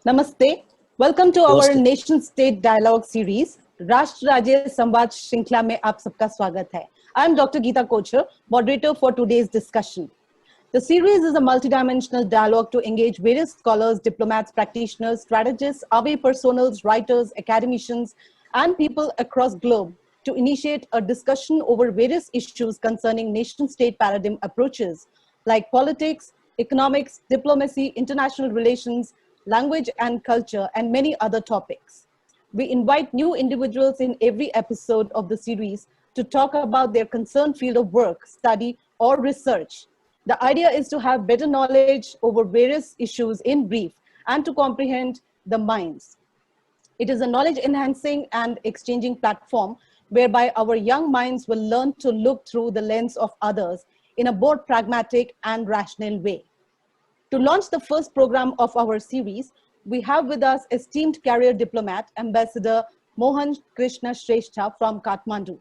Namaste. Welcome to our Namaste. Nation State Dialogue series. राष्ट्र राज्य संवाद श्रृंखला में आप सबका स्वागत है. I am Dr. Geeta Kochhar, moderator for today's discussion. The series is a multidimensional dialogue to engage various scholars, diplomats, practitioners, strategists, away personals, writers, academicians, and people across globe to initiate a discussion over various issues concerning nation-state paradigm approaches like politics, economics, diplomacy, international relations, language and culture, and many other topics. We invite new individuals in every episode of the series to talk about their concerned field of work, study, or research. The idea is to have better knowledge over various issues in brief and to comprehend the minds. It is a knowledge-enhancing and exchanging platform whereby our young minds will learn to look through the lens of others in a more pragmatic and rational way. To launch the first program of our series, we have with us esteemed career diplomat, Ambassador Mohan Krishna Shrestha from Kathmandu.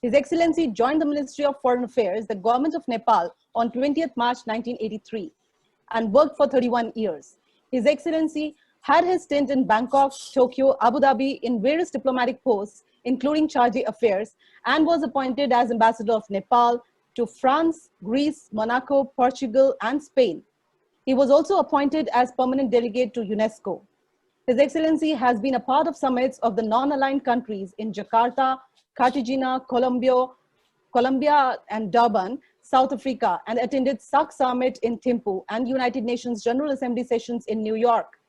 His Excellency joined the Ministry of Foreign Affairs, the Government of Nepal, on 20th March 1983 and worked for 31 years. His Excellency had his stint in Bangkok, Tokyo, Abu Dhabi in various diplomatic posts, including Charge Affairs, and was appointed as Ambassador of Nepal to France, Greece, Monaco, Portugal, and Spain. He was also appointed as permanent delegate to UNESCO. His Excellency has been a part of summits of the non-aligned countries in Jakarta, Cartagena, Colombia, and Durban, South Africa, and attended SAC Summit in Thimphu and United Nations General Assembly sessions in New York.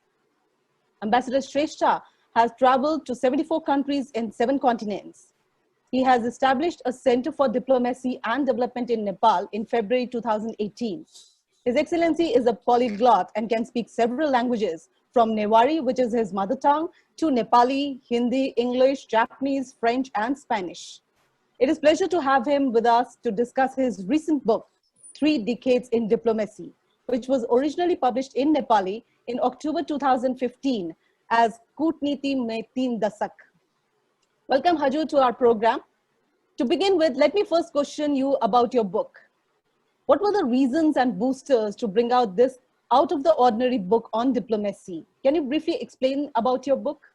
Ambassador Shrestha has traveled to 74 countries in 7 continents. He has established a Center for Diplomacy and Development in Nepal in February 2018. His Excellency is a polyglot and can speak several languages, from Newari, which is his mother tongue, to Nepali, Hindi, English, Japanese, French, and Spanish. It is a pleasure to have him with us to discuss his recent book, 3 Decades in Diplomacy, which was originally published in Nepali in October 2015 as Kutniti Mein Teen Dasak. Welcome, Hajur, to our program. To begin with, let me first question you about your book. What were the reasons and boosters to bring out this out-of-the-ordinary book on diplomacy? Can you briefly explain about your book?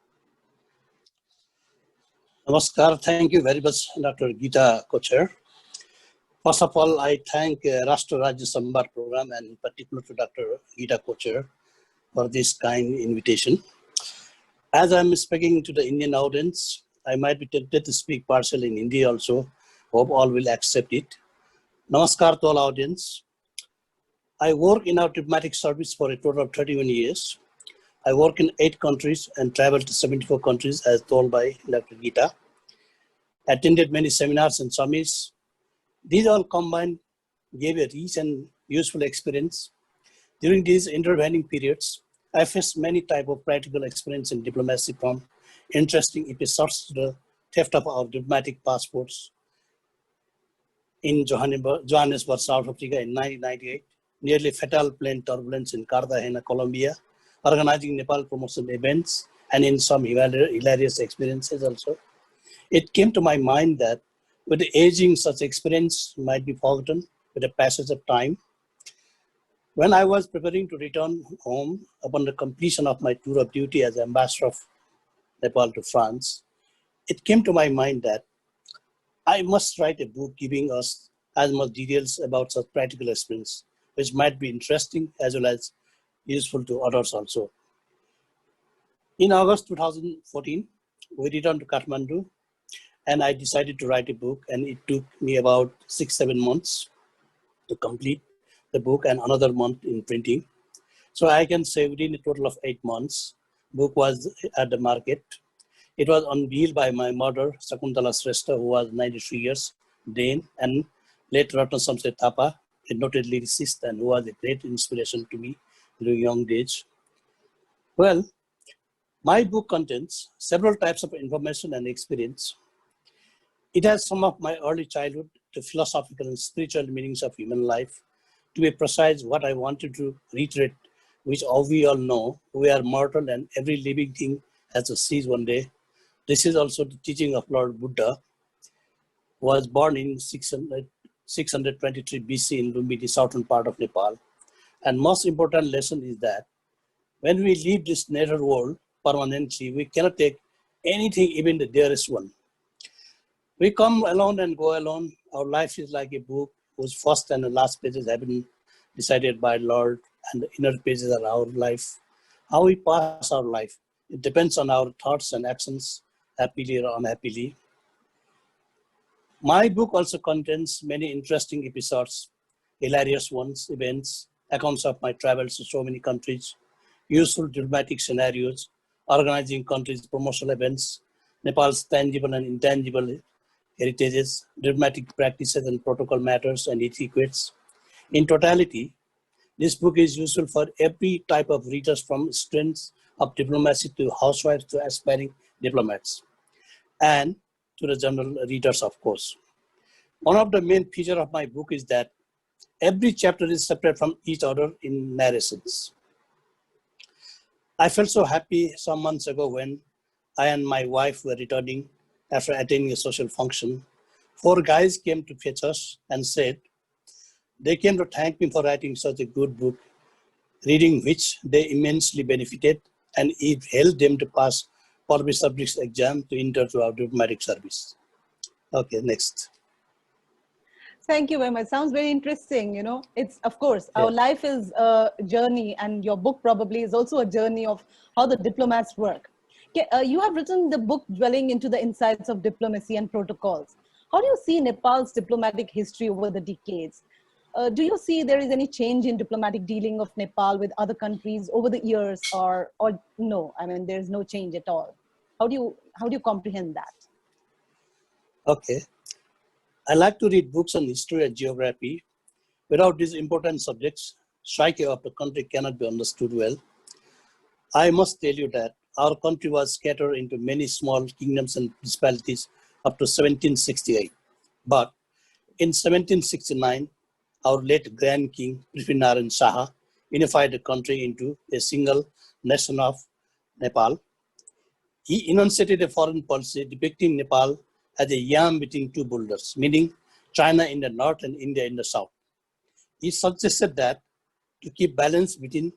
Namaskar. Thank you very much, Dr. Geeta Kochhar. First of all, I thank Rashtra Rajya Samvad program and in particular to Dr. Geeta Kochhar for this kind invitation. As I'm speaking to the Indian audience, I might be tempted to speak partially in Hindi also. Hope all will accept it. Namaskar to all audience. I work in our diplomatic service for a total of 31 years. I work in 8 countries and travel to 74 countries as told by Dr. Geeta. Attended many seminars and summits. These all combined gave a rich and useful experience. During these intervening periods, I faced many types of practical experience in diplomacy, from interesting episodes to the theft of our diplomatic passports in Johannesburg, South Africa in 1998, nearly fatal plane turbulence in Cartagena, Colombia, organizing Nepal promotion events, and in some hilarious experiences also. It came to my mind that with the aging, such experience might be forgotten with the passage of time. When I was preparing to return home upon the completion of my tour of duty as Ambassador of Nepal to France, it came to my mind that I must write a book giving us as much details about such practical experience, which might be interesting as well as useful to others also. In August 2014, we returned to Kathmandu and I decided to write a book, and it took me about 6-7 months to complete the book and another month in printing. So I can say within a total of 8 months, book was at the market. It was unveiled by my mother, Shakuntala Shrestha, who was 93 years, then, and late Ratna Samsed Thapa, a noted lyricist and who was a great inspiration to me during young days. Well, my book contains several types of information and experience. It has some of my early childhood to philosophical and spiritual meanings of human life. To be precise, what I wanted to reiterate, which all we all know, we are mortal and every living thing has to cease one day. This is also the teaching of Lord Buddha, who was born in 623 BC in Lumbini, southern part of Nepal. And most important lesson is that When we leave this nether world permanently, we cannot take anything, even the dearest one. We come alone and go alone. Our life is like a book whose first and the last pages have been decided by Lord, and the inner pages are our life. How we pass our life, it depends on our thoughts and actions, happily or unhappily. My book also contains many interesting episodes, hilarious ones, events, accounts of my travels to so many countries, useful diplomatic scenarios, organizing countries' promotional events, Nepal's tangible and intangible heritages, diplomatic practices and protocol matters and etiquettes. In totality, this book is useful for every type of readers, from students of diplomacy to housewives to aspiring diplomats, and to the general readers, of course. One of the main features of my book is that every chapter is separate from each other in narrations. I felt so happy some months ago when I and my wife were returning after attending a social function. 4 guys came to fetch us and said they came to thank me for writing such a good book, reading which they immensely benefited, and it helped them to pass public subjects exam to enter to our diplomatic service. Okay, next. Thank you very much. Sounds very interesting. You know, it's, of course, our life is a journey, and your book probably is also a journey of how the diplomats work. You have written the book dwelling into the insights of diplomacy and protocols. How do you see Nepal's diplomatic history over the decades? Do you see there is any change in diplomatic dealing of Nepal with other countries over the years, or no? I mean, there's no change at all. How do you comprehend that? Okay. I like to read books on history and geography. Without these important subjects, psyche of the country cannot be understood well. I must tell you that our country was scattered into many small kingdoms and principalities up to 1768. But in 1769, our late Grand King Prithvinaran Shaha unified the country into a single nation of Nepal. He enunciated a foreign policy depicting Nepal as a yam between 2 boulders, meaning China in the north and India in the south. He suggested that to keep balance between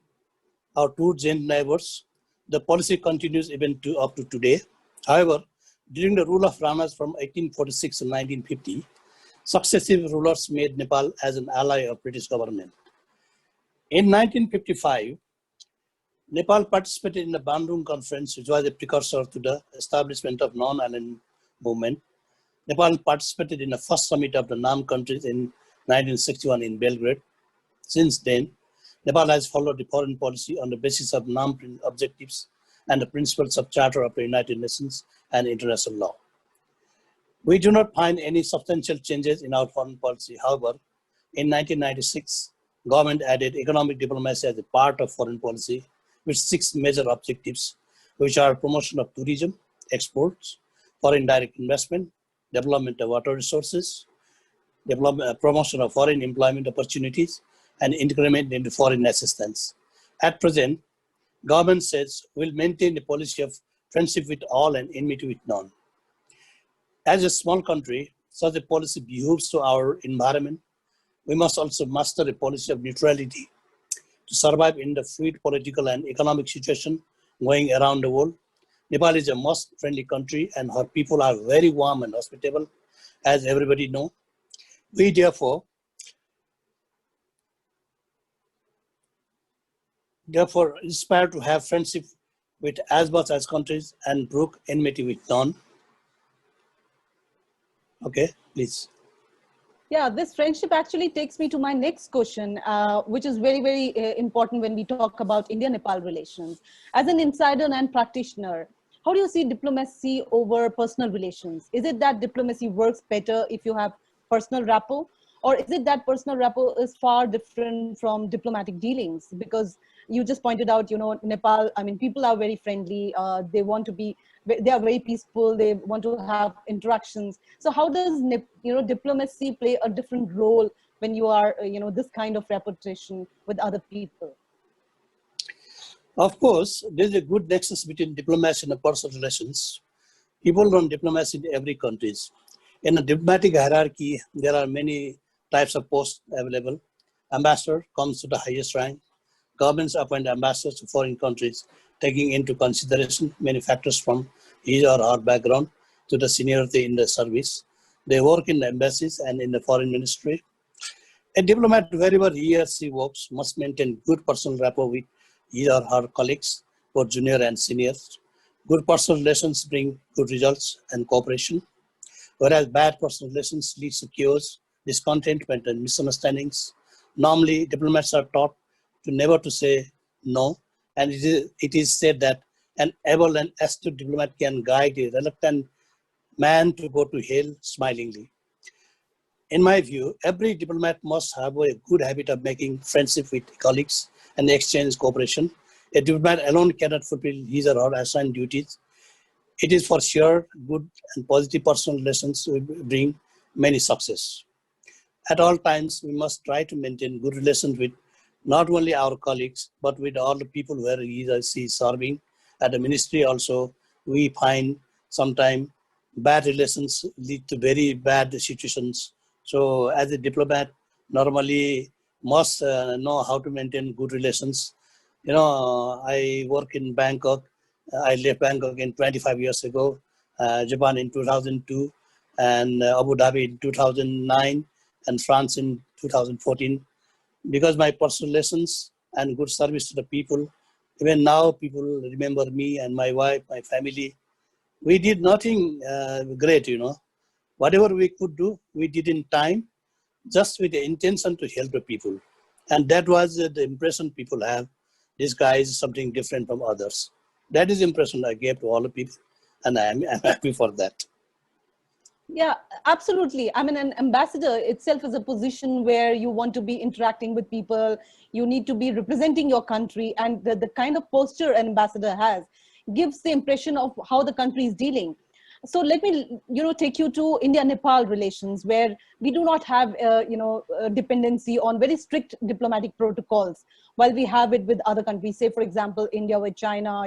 our 2 giant neighbors, the policy continues even up to today. However, during the rule of Ranas from 1846 to 1950, successive rulers made Nepal as an ally of British government. In 1955, Nepal participated in the Bandung Conference, which was a precursor to the establishment of non-aligned movement. Nepal participated in the first summit of the NAM countries in 1961 in Belgrade. Since then, Nepal has followed the foreign policy on the basis of NAM objectives and the principles of Charter of the United Nations and international law. We do not find any substantial changes in our foreign policy. However, in 1996, government added economic diplomacy as a part of foreign policy with 6 major objectives, which are promotion of tourism, exports, foreign direct investment, development of water resources, promotion of foreign employment opportunities, and increment into foreign assistance. At present, government says will maintain a policy of friendship with all and enmity with none. As a small country, such a policy behooves to our environment. We must also master a policy of neutrality to survive in the fluid political and economic situation going around the world. Nepal is a most friendly country and her people are very warm and hospitable, as everybody knows. We therefore inspire to have friendship with as much as countries and brook enmity with none. Okay, please. Yeah, this friendship actually takes me to my next question, which is very, very important when we talk about India-Nepal relations. As an insider and practitioner, how do you see diplomacy over personal relations? Is it that diplomacy works better if you have personal rapport? Or is it that personal rapport is far different from diplomatic dealings? Because you just pointed out, you know, Nepal, I mean, people are very friendly. They want to be, they are very peaceful. They want to have interactions. So how does, diplomacy play a different role when you are, this kind of reputation with other people? Of course, there's a good nexus between diplomacy and personal relations. People run diplomacy in every country. In a diplomatic hierarchy, there are many types of posts available. Ambassador comes to the highest rank. Governments appoint ambassadors to foreign countries, taking into consideration many factors from his or her background to the seniority in the service. They work in the embassies and in the foreign ministry. A diplomat, wherever he or she works, must maintain good personal rapport with his or her colleagues, both junior and seniors. Good personal relations bring good results and cooperation, whereas bad personal relations lead to chaos, discontentment, and misunderstandings. Normally, diplomats are taught to never to say no, and it is said that an able and astute diplomat can guide a reluctant man to go to hell smilingly. In my view, every diplomat must have a good habit of making friendship with colleagues and exchange cooperation. A diplomat alone cannot fulfill his or her assigned duties. It is for sure good and positive personal relations will bring many success. At all times, we must try to maintain good relations with not only our colleagues, but with all the people where he or she is serving. At the ministry also, we find sometimes bad relations lead to very bad situations. So as a diplomat, normally must know how to maintain good relations. You know, I work in Bangkok. I left Bangkok in 25 years ago, Japan in 2002, and Abu Dhabi in 2009, and France in 2014. Because my personal lessons and good service to the people, even now people remember me and my wife, my family. We did nothing great, you know. Whatever we could do, we did in time, just with the intention to help the people. And that was the impression people have. This guy is something different from others. That is the impression I gave to all the people, and I'm happy for that. Yeah, absolutely. I mean, an ambassador itself is a position where you want to be interacting with people. You need to be representing your country, and the kind of posture an ambassador has gives the impression of how the country is dealing. So let me, take you to India-Nepal relations, where we do not have, a dependency on very strict diplomatic protocols, while we have it with other countries. Say, for example, India with China,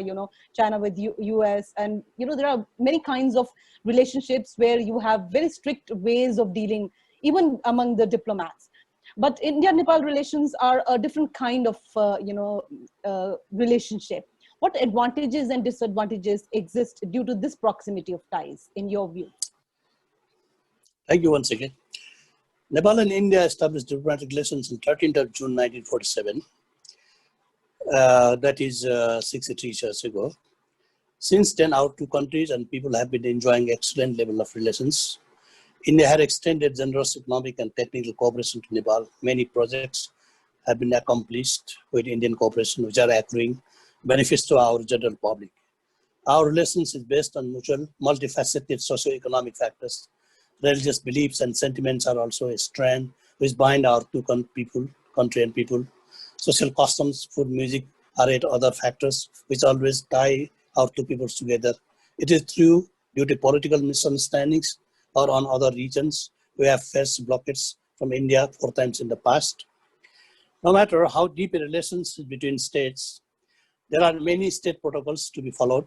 China with US, and there are many kinds of relationships where you have very strict ways of dealing, even among the diplomats. But India-Nepal relations are a different kind of, relationship. What advantages and disadvantages exist due to this proximity of ties, in your view? Thank you once again. Nepal and India established diplomatic relations on 13th of June 1947. That is 63 years ago. Since then, our two countries and people have been enjoying excellent level of relations. India had extended generous economic and technical cooperation to Nepal. Many projects have been accomplished with Indian cooperation, which are accruing benefits to our general public. Our relations is based on mutual, multifaceted socio-economic factors. Religious beliefs and sentiments are also a strand which bind our two country and people. Social customs, food, music are yet other factors which always tie our two peoples together. It is true, due to political misunderstandings or on other regions, we have faced blockades from India 4 times in the past. No matter how deep a relations between states, there are many state protocols to be followed.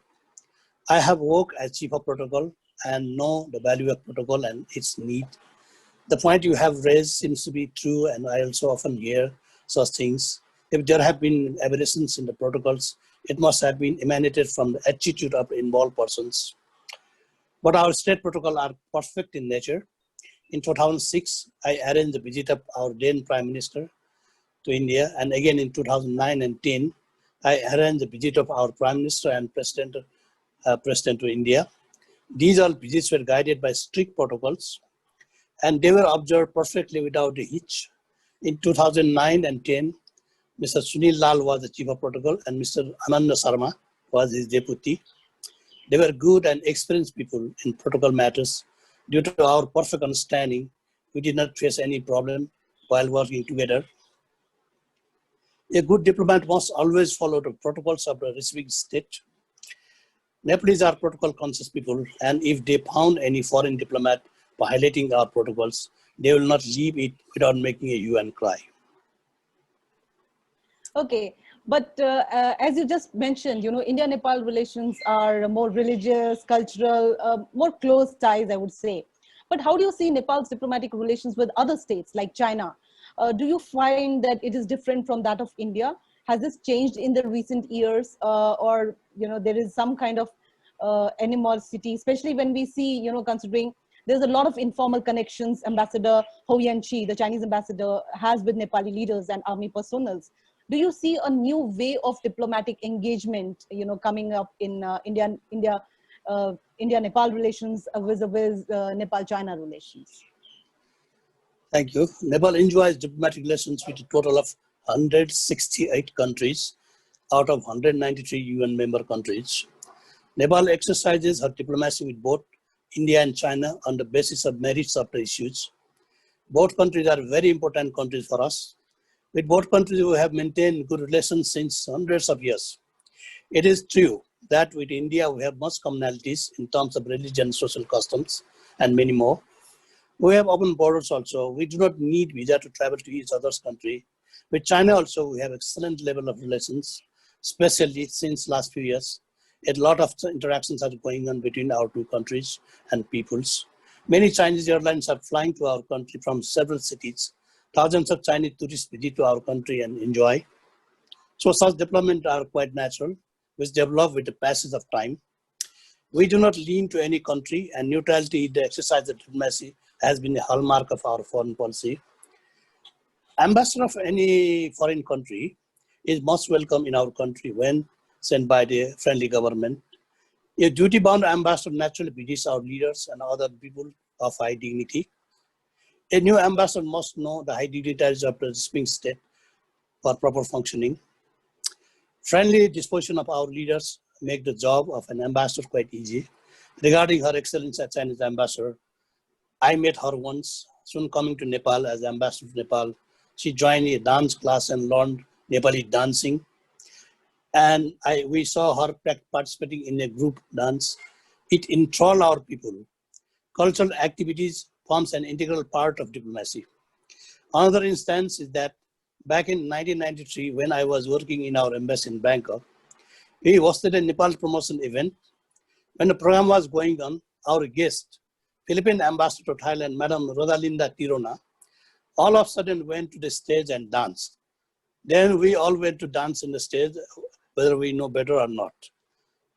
I have worked as chief of protocol and know the value of protocol and its need. The point you have raised seems to be true, and I also often hear such things. If there have been aberrations in the protocols, it must have been emanated from the attitude of involved persons. But our state protocols are perfect in nature. In 2006, I arranged the visit of our then Prime Minister to India, and again in 2009 and 10, I arranged the visit of our Prime Minister and President to India. These all visits were guided by strict protocols, and they were observed perfectly without a hitch. In 2009 and 10, Mr. Sunil Lal was the chief of protocol, and Mr. Ananda Sharma was his deputy. They were good and experienced people in protocol matters. Due to our perfect understanding, we did not face any problem while working together. A good diplomat must always follow the protocols of the receiving state. Nepalese are protocol conscious people, and if they found any foreign diplomat violating our protocols, they will not leave it without making a hue and cry. Okay, but as you just mentioned, India-Nepal relations are more religious, cultural, more close ties, I would say. But how do you see Nepal's diplomatic relations with other states like China? Do you find that it is different from that of India? Has this changed in the recent years, or there is some kind of animosity, especially when we see, considering there's a lot of informal connections Ambassador Ho Yan-chi, the Chinese ambassador, has with Nepali leaders and army personals. Do you see a new way of diplomatic engagement, coming up in India-Nepal relations vis-a-vis Nepal-China relations? Thank you. Nepal enjoys diplomatic relations with a total of 168 countries out of 193 UN member countries. Nepal exercises her diplomacy with both India and China on the basis of merits of the issues. Both countries are very important countries for us. With both countries, we have maintained good relations since hundreds of years. It is true that with India, we have much commonalities in terms of religion, social customs, and many more. We have open borders also. We do not need visa to travel to each other's country. With China also, we have excellent level of relations, especially since last few years. A lot of interactions are going on between our two countries and peoples. Many Chinese airlines are flying to our country from several cities. Thousands of Chinese tourists visit to our country and enjoy. So such developments are quite natural, which develop with the passage of time. We do not lean to any country, and neutrality in the exercise of diplomacy has been a hallmark of our foreign policy. Ambassador of any foreign country is most welcome in our country when sent by the friendly government. A duty-bound ambassador naturally visits our leaders and other people of high dignity. A new ambassador must know the high dignitaries of the receiving state for proper functioning. Friendly disposition of our leaders make the job of an ambassador quite easy. Regarding Her Excellency Chinese ambassador, I met her once, soon coming to Nepal as ambassador to Nepal. She joined a dance class and learned Nepali dancing. And we saw her participating in a group dance. It enthralled our people. Cultural activities forms an integral part of diplomacy. Another instance is that back in 1993, when I was working in our embassy in Bangkok, we hosted a Nepal promotion event. When the program was going on, our guest, Philippine Ambassador to Thailand, Madam Rodalinda Tirona, all of a sudden went to the stage and danced. Then we all went to dance in the stage, whether we know better or not.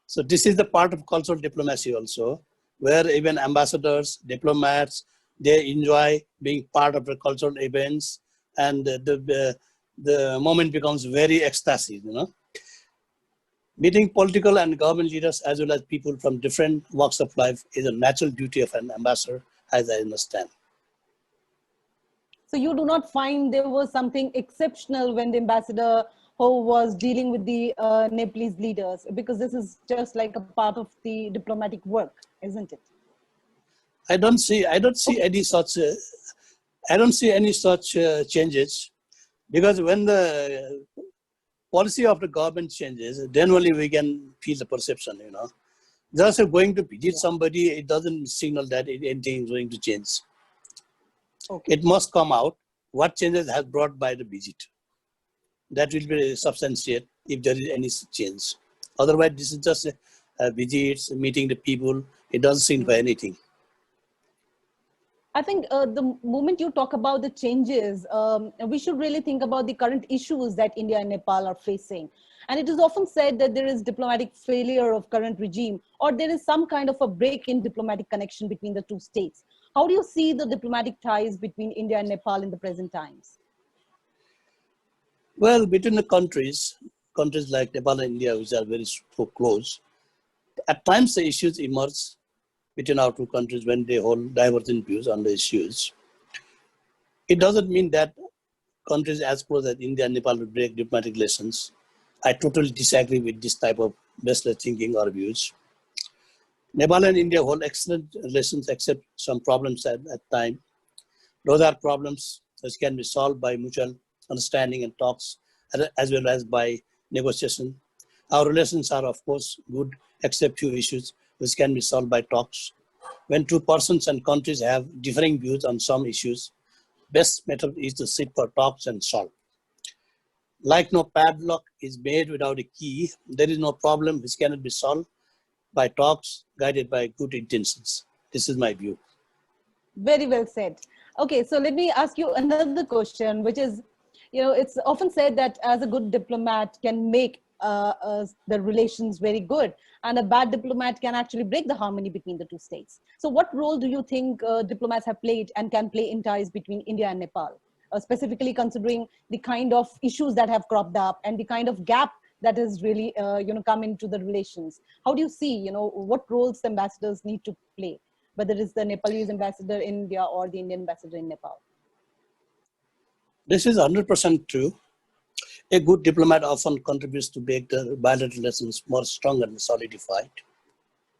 So this is the part of cultural diplomacy also, where even ambassadors, diplomats, they enjoy being part of the cultural events, and the moment becomes very ecstatic, Meeting political and government leaders as well as people from different walks of life is a natural duty of an ambassador, as I understand. So you do not find there was something exceptional when the ambassador Ho was dealing with the Nepalese leaders, because this is just like a part of the diplomatic work, isn't it? I don't see any such changes, because when the policy of the government changes, then only we can feel the perception, Just going to visit somebody, it doesn't signal that anything is going to change. Okay. It must come out what changes has brought by the visit. That will be substantiate if there is any change. Otherwise, this is just a visit, meeting the people. It doesn't signify anything. I think the moment you talk about the changes, we should really think about the current issues that India and Nepal are facing. And it is often said that there is diplomatic failure of current regime, or there is some kind of a break in diplomatic connection between the two states. How do you see the diplomatic ties between India and Nepal in the present times? Well, between the countries like Nepal and India, which are very so close, at times the issues emerge between our two countries when they hold divergent views on the issues. It doesn't mean that countries as close as India and Nepal will break diplomatic relations. I totally disagree with this type of baseless thinking or views. Nepal and India hold excellent relations except some problems at time. Those are problems which can be solved by mutual understanding and talks, as well as by negotiation. Our relations are, of course, good, except few issues which can be solved by talks. When two persons and countries have differing views on some issues, best method is to sit for talks and solve. Like no padlock is made without a key, there is no problem which cannot be solved by talks guided by good intentions. This is my view. Very well said. Okay, so let me ask you another question, which is, it's often said that as a good diplomat can make the relations very good, and a bad diplomat can actually break the harmony between the two states. So what role do you think diplomats have played and can play in ties between India and Nepal, specifically considering the kind of issues that have cropped up and the kind of gap that has really come into the relations? How do you see, what roles the ambassadors need to play, whether it's the Nepalese ambassador in India or the Indian ambassador in Nepal? This is 100% true. A good diplomat often contributes to make the bilateral relations more strong and solidified.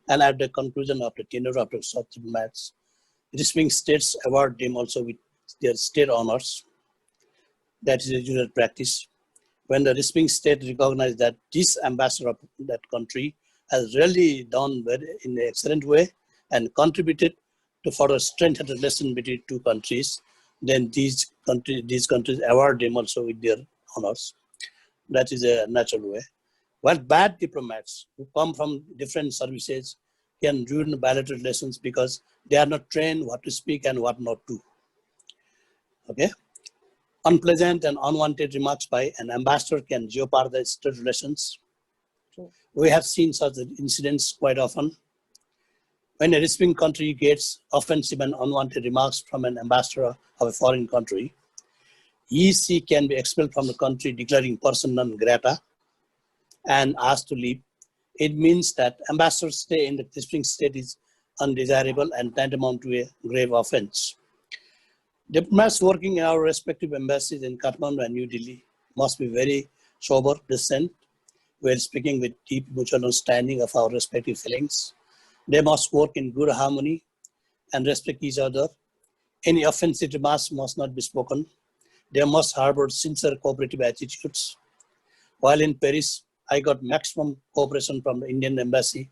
And at the conclusion of the tenure of such diplomats, receiving states award them also with their state honors. That is a usual practice. When the receiving state recognizes that this ambassador of that country has really done in an excellent way and contributed to further strengthen the relation between two countries, then these countries award them also with their honors. That is a natural way. While bad diplomats who come from different services can ruin bilateral relations because they are not trained what to speak and what not to. Okay? Unpleasant and unwanted remarks by an ambassador can jeopardize state relations. True. We have seen such incidents quite often. When a receiving country gets offensive and unwanted remarks from an ambassador of a foreign country, he can be expelled from the country, declaring persona non grata and asked to leave. It means that ambassador's stay in the receiving state is undesirable and tantamount to a grave offense. Diplomats working in our respective embassies in Kathmandu and New Delhi must be very sober, decent, while speaking with deep mutual understanding of our respective feelings. They must work in good harmony and respect each other. Any offensive remarks must not be spoken. They must harbor sincere cooperative attitudes. While in Paris, I got maximum cooperation from the Indian embassy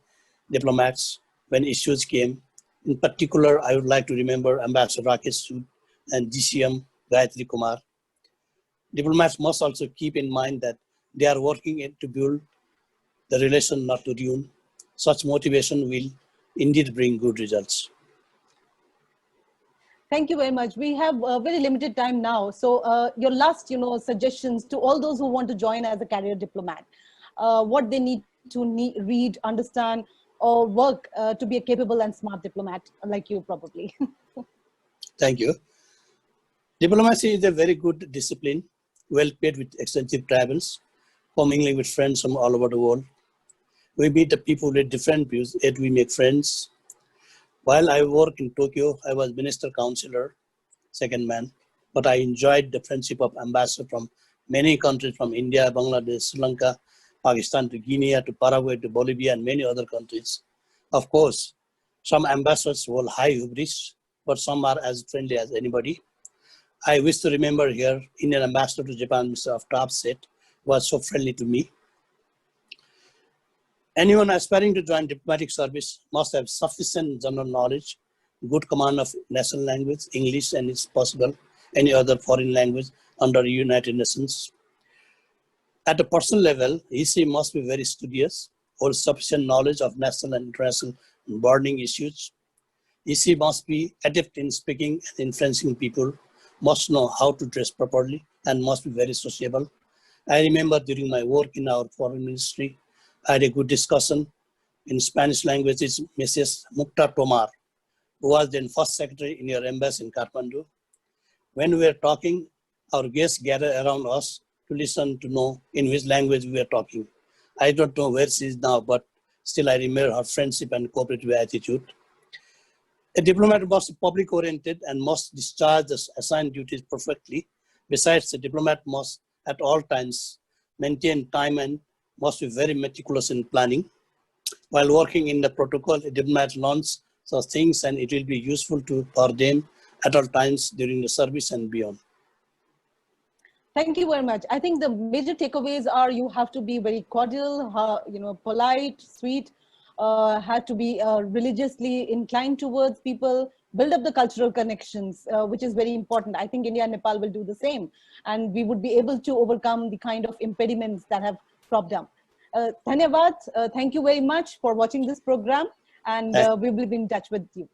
diplomats when issues came. In particular, I would like to remember Ambassador Rakesh Sood and GCM Gayatri Kumar. Diplomats must also keep in mind that they are working to build the relation, not to ruin. Such motivation will indeed bring good results. Thank you very much. We have a very limited time now. So your last, suggestions to all those who want to join as a career diplomat, what they need to read, understand, or work to be a capable and smart diplomat like you probably. Thank you. Diplomacy is a very good discipline, well paid with extensive travels, commingling with friends from all over the world. We meet the people with different views, yet we make friends. While I worked in Tokyo, I was minister counselor, second man, but I enjoyed the friendship of ambassadors from many countries, from India, Bangladesh, Sri Lanka, Pakistan to Guinea, to Paraguay, to Bolivia, and many other countries. Of course, some ambassadors hold high hubris, but some are as friendly as anybody. I wish to remember here, Indian ambassador to Japan, Mr. Aftab said, was so friendly to me. Anyone aspiring to join diplomatic service must have sufficient general knowledge, good command of national language, English, and if possible, any other foreign language under United Nations. At a personal level, he must be very studious, hold sufficient knowledge of national and international burning issues. He must be adept in speaking and influencing people, must know how to dress properly, and must be very sociable. I remember during my work in our foreign ministry, I had a good discussion in Spanish language with Mrs. Mukta Tomar, who was then first secretary in your embassy in Kathmandu. When we were talking, our guests gathered around us to listen to know in which language we were talking. I don't know where she is now, but still I remember her friendship and cooperative attitude. A diplomat must be public-oriented and must discharge the assigned duties perfectly. Besides, the diplomat must at all times maintain time and must be very meticulous in planning. While working in the protocol, a diplomat learns such things and it will be useful for them at all times during the service and beyond. Thank you very much. I think the major takeaways are you have to be very cordial, polite, sweet, have to be religiously inclined towards people, build up the cultural connections, which is very important. I think India and Nepal will do the same. And we would be able to overcome the kind of impediments that have cropped up. Dhanyavad, thank you very much for watching this program. And we will be in touch with you.